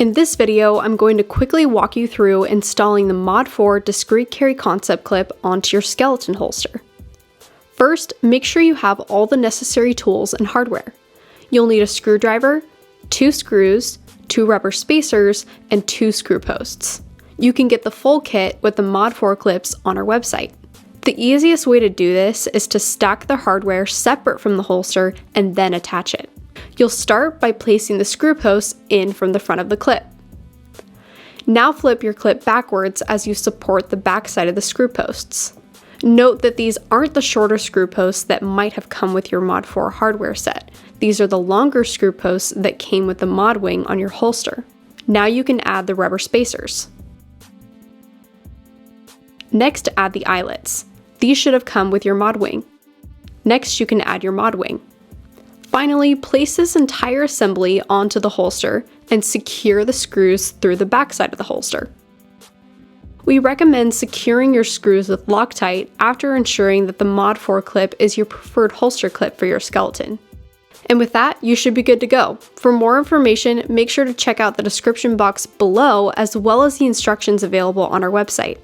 In this video, I'm going to quickly walk you through installing the Mod 4 discrete carry concept clip onto your skeleton holster. First, make sure you have all the necessary tools and hardware. You'll need a screwdriver, 2 screws, 2 rubber spacers, and 2 screw posts. You can get the full kit with the Mod 4 clips on our website. The easiest way to do this is to stack the hardware separate from the holster and then attach it. You'll start by placing the screw posts in from the front of the clip. Now flip your clip backwards as you support the back side of the screw posts. Note that these aren't the shorter screw posts that might have come with your Mod 4 hardware set. These are the longer screw posts that came with the Mod wing on your holster. Now you can add the rubber spacers. Next, add the eyelets. These should have come with your Mod wing. Next, you can add your Mod wing. Finally, place this entire assembly onto the holster and secure the screws through the backside of the holster. We recommend securing your screws with Loctite after ensuring that the Mod 4 clip is your preferred holster clip for your skeleton. And with that, you should be good to go. For more information, make sure to check out the description box below as well as the instructions available on our website.